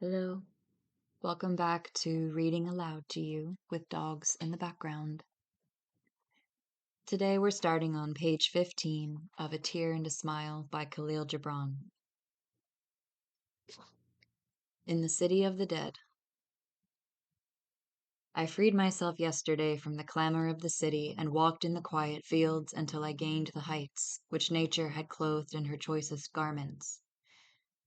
Hello. Welcome back to Reading Aloud to You with Dogs in the Background. Today we're starting on page 15 of A Tear and a Smile by Kahlil Gibran. In the City of the Dead. I freed myself yesterday from the clamor of the city and walked in the quiet fields until I gained the heights, which nature had clothed in her choicest garments.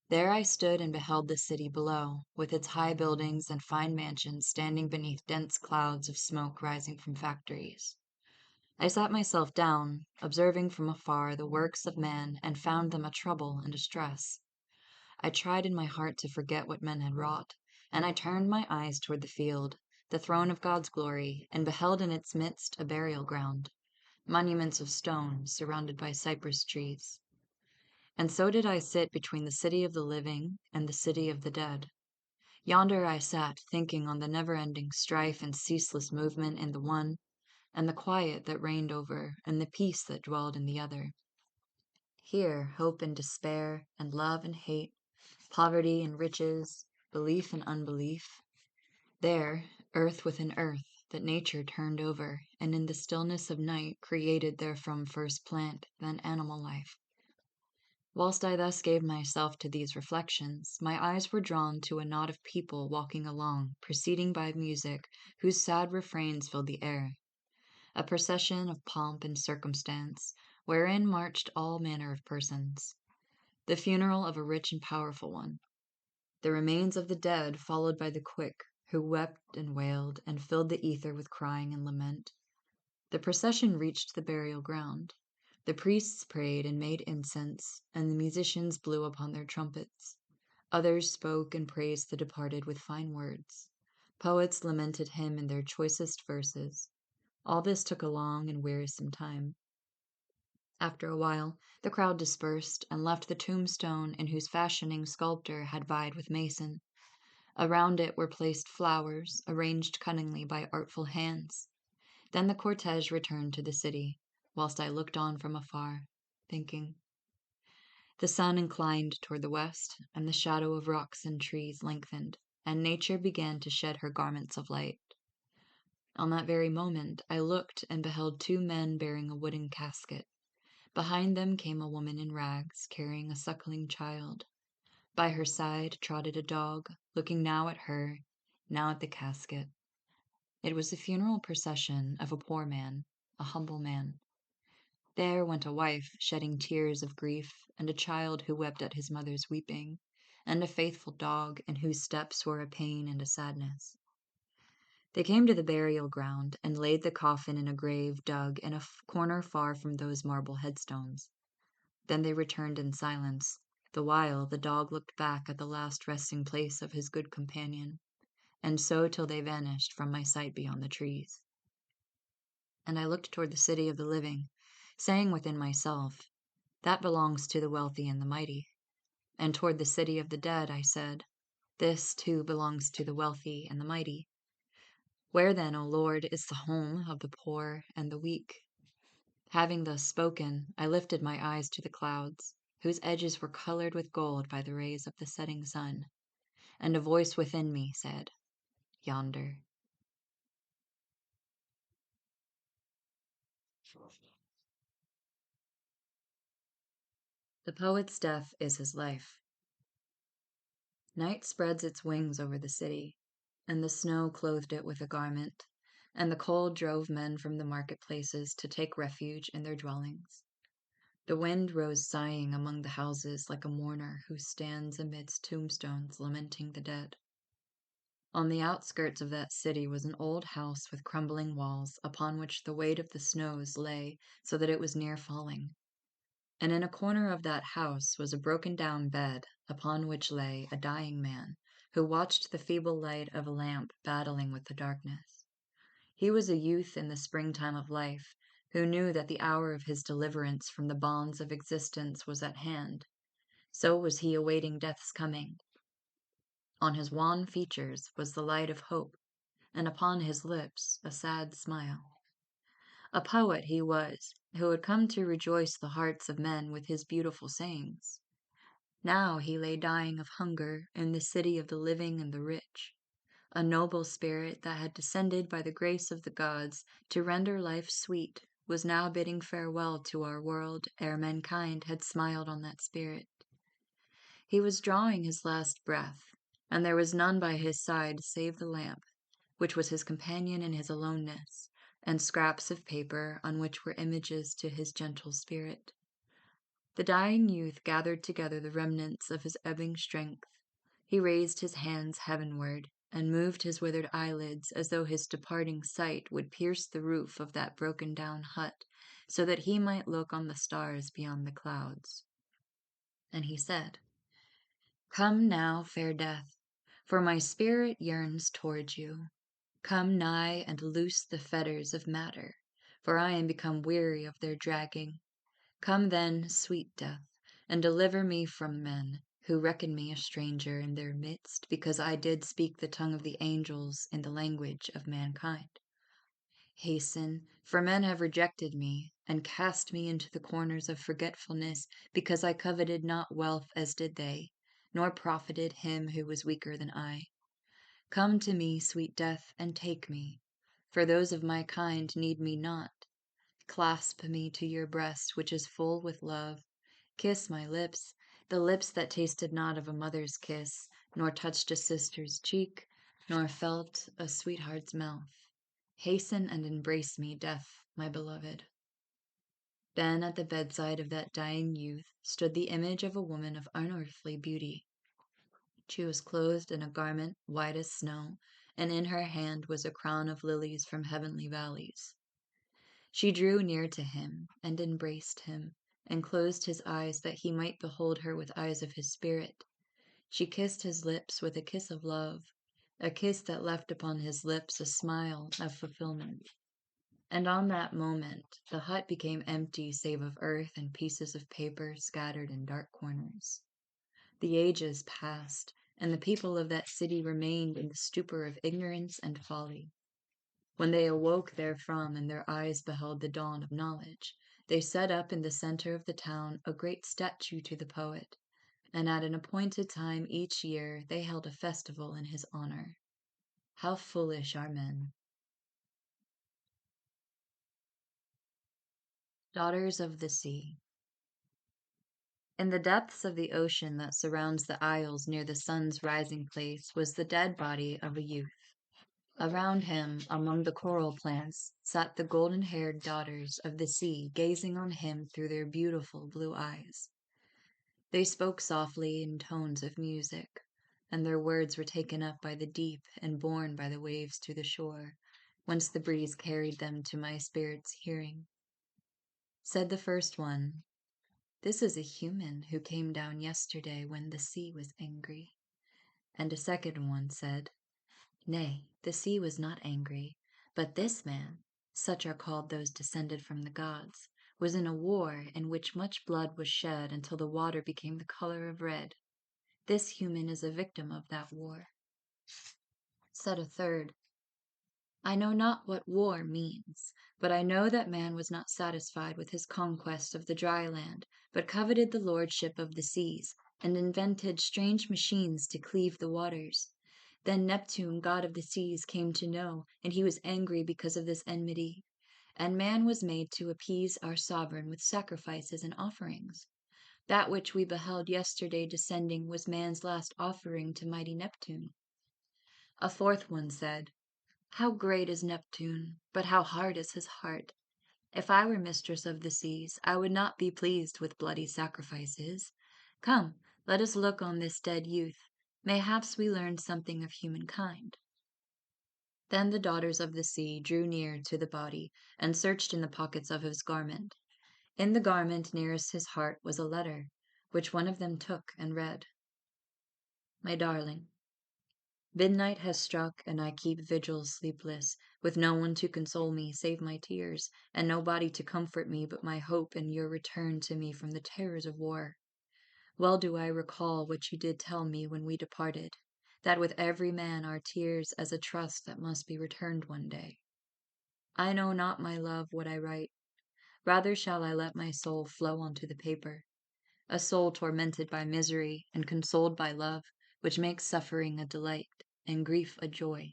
There I stood and beheld the city below, with its high buildings and fine mansions standing beneath dense clouds of smoke rising from factories. I sat myself down, observing from afar the works of man, and found them a trouble and a stress. I tried in my heart to forget what men had wrought, and I turned my eyes toward the field, the throne of God's glory, and beheld in its midst a burial ground, monuments of stone surrounded by cypress trees. And so did I sit between the city of the living and the city of the dead. Yonder I sat, thinking on the never-ending strife and ceaseless movement in the one, and the quiet that reigned over, and the peace that dwelled in the other. Here hope and despair, and love and hate, poverty and riches, belief and unbelief. There, earth within earth, that nature turned over, and in the stillness of night created therefrom first plant, then animal life. Whilst I thus gave myself to these reflections, my eyes were drawn to a knot of people walking along, preceding by music, whose sad refrains filled the air. A procession of pomp and circumstance, wherein marched all manner of persons. The funeral of a rich and powerful one. The remains of the dead followed by the quick, who wept and wailed, and filled the ether with crying and lament. The procession reached the burial ground. The priests prayed and made incense, and the musicians blew upon their trumpets. Others spoke and praised the departed with fine words. Poets lamented him in their choicest verses. All this took a long and wearisome time. After a while, the crowd dispersed and left the tombstone in whose fashioning sculptor had vied with mason. Around it were placed flowers, arranged cunningly by artful hands. Then the cortege returned to the city, whilst I looked on from afar, thinking. The sun inclined toward the west, and the shadow of rocks and trees lengthened, and nature began to shed her garments of light. On that very moment I looked and beheld two men bearing a wooden casket. Behind them came a woman in rags, carrying a suckling child. By her side trotted a dog, looking now at her, now at the casket. It was the funeral procession of a poor man, a humble man. There went a wife shedding tears of grief, and a child who wept at his mother's weeping, and a faithful dog in whose steps were a pain and a sadness. They came to the burial ground and laid the coffin in a grave dug in a corner far from those marble headstones. Then they returned in silence, the while the dog looked back at the last resting place of his good companion, and so till they vanished from my sight beyond the trees. And I looked toward the city of the living, saying within myself, that belongs to the wealthy and the mighty. And toward the city of the dead I said, this too belongs to the wealthy and the mighty. Where then, O Lord, is the home of the poor and the weak? Having thus spoken, I lifted my eyes to the clouds, whose edges were colored with gold by the rays of the setting sun, and a voice within me said, Yonder. The poet's death is his life. Night spreads its wings over the city, and the snow clothed it with a garment, and the cold drove men from the marketplaces to take refuge in their dwellings. The wind rose sighing among the houses like a mourner who stands amidst tombstones lamenting the dead. On the outskirts of that city was an old house with crumbling walls, upon which the weight of the snows lay so that it was near falling. And in a corner of that house was a broken-down bed, upon which lay a dying man, who watched the feeble light of a lamp battling with the darkness. He was a youth in the springtime of life, who knew that the hour of his deliverance from the bonds of existence was at hand. So was he awaiting death's coming. On his wan features was the light of hope, and upon his lips a sad smile. A poet he was, who had come to rejoice the hearts of men with his beautiful sayings. Now he lay dying of hunger in the city of the living and the rich. A noble spirit that had descended by the grace of the gods to render life sweet was now bidding farewell to our world ere mankind had smiled on that spirit. He was drawing his last breath, and there was none by his side save the lamp, which was his companion in his aloneness, and scraps of paper on which were images to his gentle spirit. The dying youth gathered together the remnants of his ebbing strength. He raised his hands heavenward, and moved his withered eyelids as though his departing sight would pierce the roof of that broken down hut, so that he might look on the stars beyond the clouds. And he said, "Come now, fair death, for my spirit yearns toward you. Come nigh and loose the fetters of matter, for I am become weary of their dragging. Come then, sweet death, and deliver me from men, who reckon me a stranger in their midst, because I did speak the tongue of the angels in the language of mankind. Hasten, for men have rejected me, and cast me into the corners of forgetfulness, because I coveted not wealth as did they, nor profited him who was weaker than I. Come to me, sweet death, and take me, for those of my kind need me not. Clasp me to your breast, which is full with love. Kiss my lips, the lips that tasted not of a mother's kiss, nor touched a sister's cheek, nor felt a sweetheart's mouth. Hasten and embrace me, death, my beloved." Then at the bedside of that dying youth stood the image of a woman of unearthly beauty. She was clothed in a garment white as snow, and in her hand was a crown of lilies from heavenly valleys. She drew near to him and embraced him, and closed his eyes that he might behold her with eyes of his spirit. She kissed his lips with a kiss of love, a kiss that left upon his lips a smile of fulfillment. And on that moment the hut became empty save of earth and pieces of paper scattered in dark corners. The ages passed, and the people of that city remained in the stupor of ignorance and folly. When they awoke therefrom and their eyes beheld the dawn of knowledge, they set up in the center of the town a great statue to the poet, and at an appointed time each year they held a festival in his honor. How foolish are men! Daughters of the Sea. In the depths of the ocean that surrounds the isles near the sun's rising place was the dead body of a youth. Around him, among the coral plants, sat the golden-haired daughters of the sea, gazing on him through their beautiful blue eyes. They spoke softly in tones of music, and their words were taken up by the deep and borne by the waves to the shore, whence the breeze carried them to my spirit's hearing. Said the first one, "This is a human who came down yesterday when the sea was angry." And a second one said, "Nay, the sea was not angry, but this man, such are called those descended from the gods, was in a war in which much blood was shed until the water became the color of red. This human is a victim of that war." Said a third, "I know not what war means, but I know that man was not satisfied with his conquest of the dry land, but coveted the lordship of the seas, and invented strange machines to cleave the waters. Then Neptune, god of the seas, came to know, and he was angry because of this enmity. And man was made to appease our sovereign with sacrifices and offerings. That which we beheld yesterday descending was man's last offering to mighty Neptune." A fourth one said, "How great is Neptune, but how hard is his heart. If I were mistress of the seas, I would not be pleased with bloody sacrifices. Come, let us look on this dead youth. Mayhaps we learn something of humankind." Then the daughters of the sea drew near to the body, and searched in the pockets of his garment. In the garment nearest his heart was a letter, which one of them took and read. "My darling, midnight has struck, and I keep vigil sleepless, with no one to console me save my tears, and no body to comfort me but my hope in your return to me from the terrors of war. Well do I recall what you did tell me when we departed, that with every man are tears as a trust that must be returned one day. I know not, my love, what I write. Rather shall I let my soul flow onto the paper. a soul tormented by misery and consoled by love, which makes suffering a delight and grief a joy.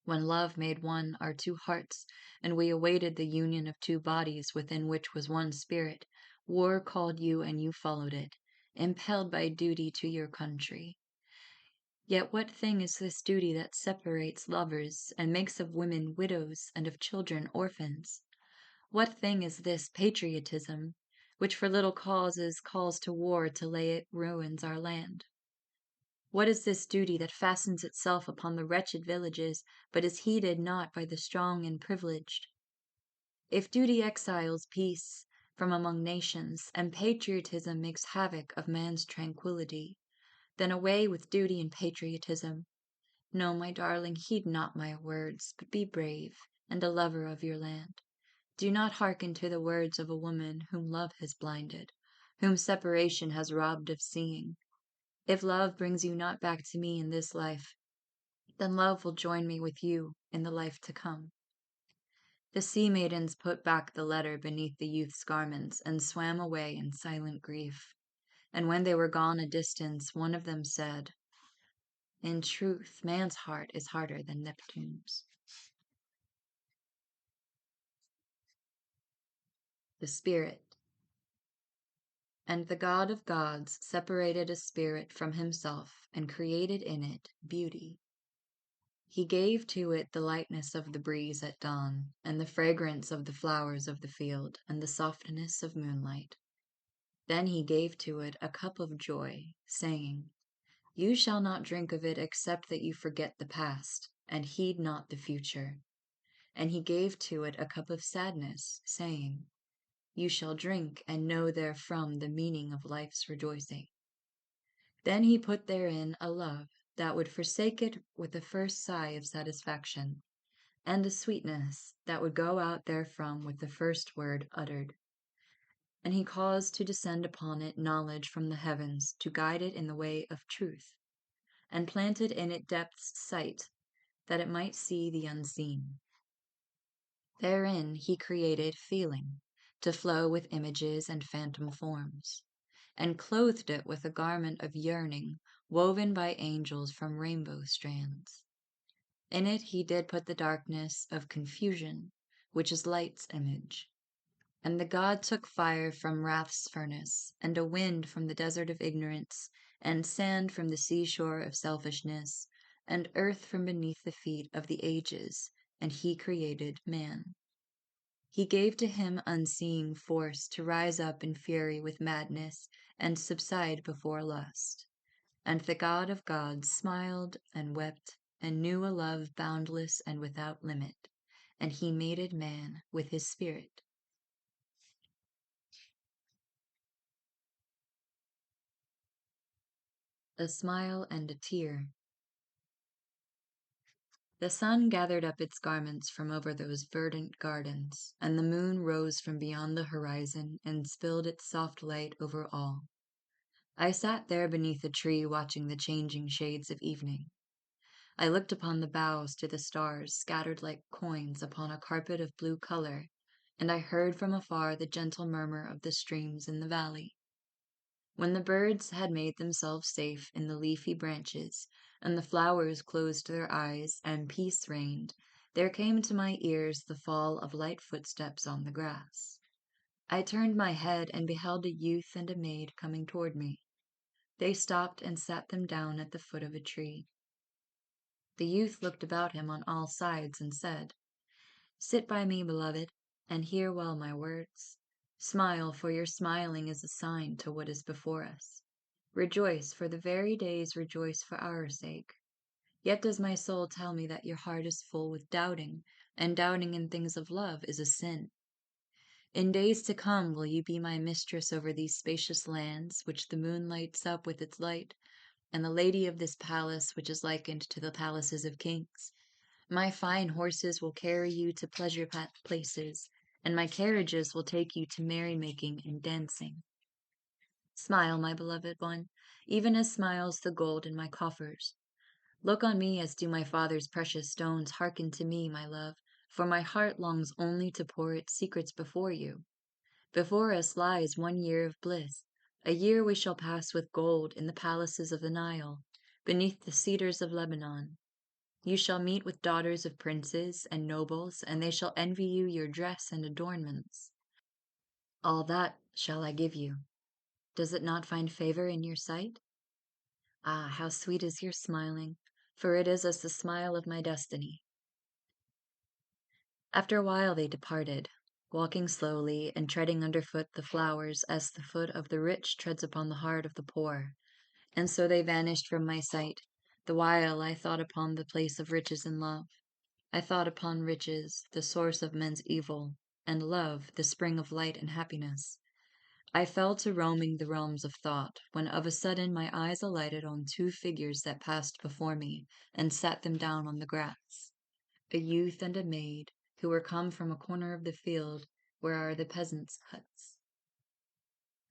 When love made one our two hearts, and we awaited the union of two bodies within which was one spirit, war called you and you followed it, impelled by duty to your country. Yet what thing is this duty that separates lovers and makes of women widows and of children orphans? What thing is this patriotism, which for little causes calls to war to lay it ruins our land? What is this duty that fastens itself upon the wretched villages, but is heeded not by the strong and privileged? If duty exiles peace from among nations, and patriotism makes havoc of man's tranquillity, then away with duty and patriotism. No, my darling, heed not my words, but be brave, and a lover of your land. Do not hearken to the words of a woman whom love has blinded, whom separation has robbed of seeing. If love brings you not back to me in this life, then love will join me with you in the life to come. The sea maidens put back the letter beneath the youth's garments and swam away in silent grief. And when they were gone a distance, one of them said, "In truth, man's heart is harder than Neptune's." The Spirit. And the God of gods separated a spirit from himself and created in it beauty. He gave to it the lightness of the breeze at dawn, and the fragrance of the flowers of the field, and the softness of moonlight. Then he gave to it a cup of joy, saying, "You shall not drink of it except that you forget the past, and heed not the future." And he gave to it a cup of sadness, saying, "You shall drink and know therefrom the meaning of life's rejoicing." Then he put therein a love that would forsake it with the first sigh of satisfaction, and a sweetness that would go out therefrom with the first word uttered. And he caused to descend upon it knowledge from the heavens to guide it in the way of truth, and planted in it depth's sight, that it might see the unseen. Therein he created feeling, to flow with images and phantom forms, and clothed it with a garment of yearning woven by angels from rainbow strands. In it he did put the darkness of confusion, which is light's image. And the god took fire from wrath's furnace, and a wind from the desert of ignorance, and sand from the seashore of selfishness, and earth from beneath the feet of the ages, and he created man. He gave to him unseeing force to rise up in fury with madness and subside before lust. And the God of gods smiled and wept and knew a love boundless and without limit, and he mated man with his spirit. A smile and a tear. The sun gathered up its garments from over those verdant gardens, and the moon rose from beyond the horizon and spilled its soft light over all. I sat there beneath a tree watching the changing shades of evening. I looked upon the boughs to the stars scattered like coins upon a carpet of blue color, and I heard from afar the gentle murmur of the streams in the valley. When the birds had made themselves safe in the leafy branches, and the flowers closed their eyes, and peace reigned, there came to my ears the fall of light footsteps on the grass. I turned my head and beheld a youth and a maid coming toward me. They stopped and sat them down at the foot of a tree. The youth looked about him on all sides and said, "Sit by me, beloved, and hear well my words. Smile, for your smiling is a sign to what is before us. Rejoice, for the very days rejoice for our sake. Yet does my soul tell me that your heart is full with doubting, and doubting in things of love is a sin. In days to come will you be my mistress over these spacious lands, which the moon lights up with its light, and the lady of this palace, which is likened to the palaces of kings. My fine horses will carry you to pleasure places, and my carriages will take you to merrymaking and dancing. Smile, my beloved one, even as smiles the gold in my coffers. Look on me as do my father's precious stones. Hearken to me, my love, for my heart longs only to pour its secrets before you. Before us lies 1 year of bliss, A year we shall pass with gold in the palaces of the Nile, beneath the cedars of Lebanon. You shall meet with daughters of princes and nobles, and they shall envy you your dress and adornments. All that shall I give you. Does it not find favor in your sight? Ah, how sweet is your smiling, for it is as the smile of my destiny. After a while they departed, walking slowly and treading underfoot the flowers as the foot of the rich treads upon the heart of the poor. And so they vanished from my sight, the while I thought upon the place of riches and love. I thought upon riches, the source of men's evil, and love, the spring of light and happiness. I fell to roaming the realms of thought, when of a sudden my eyes alighted on two figures that passed before me, and sat them down on the grass. A youth and a maid, who were come from a corner of the field where are the peasants' huts.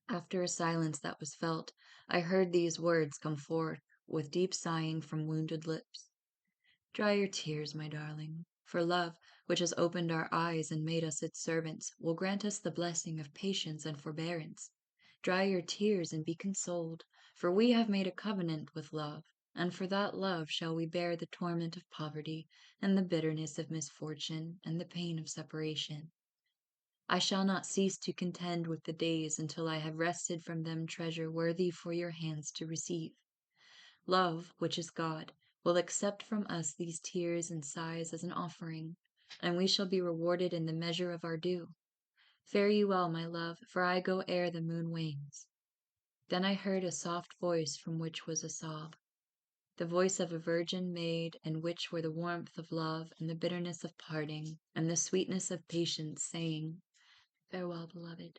After a silence that was felt, I heard these words come forth with deep sighing from wounded lips. Dry your tears, my darling, for love, which has opened our eyes and made us its servants, will grant us the blessing of patience and forbearance. Dry your tears and be consoled, for we have made a covenant with love, and for that love shall we bear the torment of poverty, and the bitterness of misfortune, and the pain of separation. I shall not cease to contend with the days until I have wrested from them treasure worthy for your hands to receive. Love, which is God, will accept from us these tears and sighs as an offering, and we shall be rewarded in the measure of our due. Fare you well, my love, for I go ere the moon wanes. Then I heard a soft voice from which was a sob, the voice of a virgin maid, in which were the warmth of love and the bitterness of parting and the sweetness of patience, saying, "Farewell, beloved."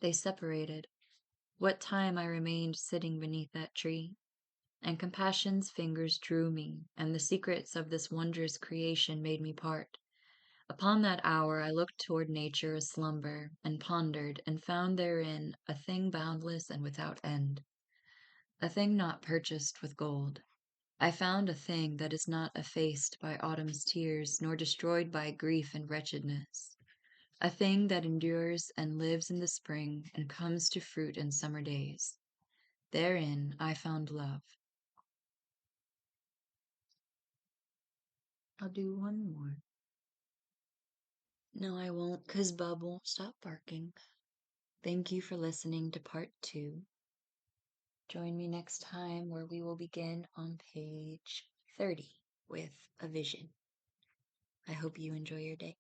They separated. What time I remained sitting beneath that tree, and compassion's fingers drew me, and the secrets of this wondrous creation made me part. Upon that hour I looked toward nature aslumber, and pondered, and found therein a thing boundless and without end, a thing not purchased with gold. I found a thing that is not effaced by autumn's tears, nor destroyed by grief and wretchedness. A thing that endures and lives in the spring and comes to fruit in summer days. Therein I found love. I'll do one more. No, I won't, 'cause Bub won't stop barking. Thank you for listening to part 2. Join me next time where we will begin on page 30 with a vision. I hope you enjoy your day.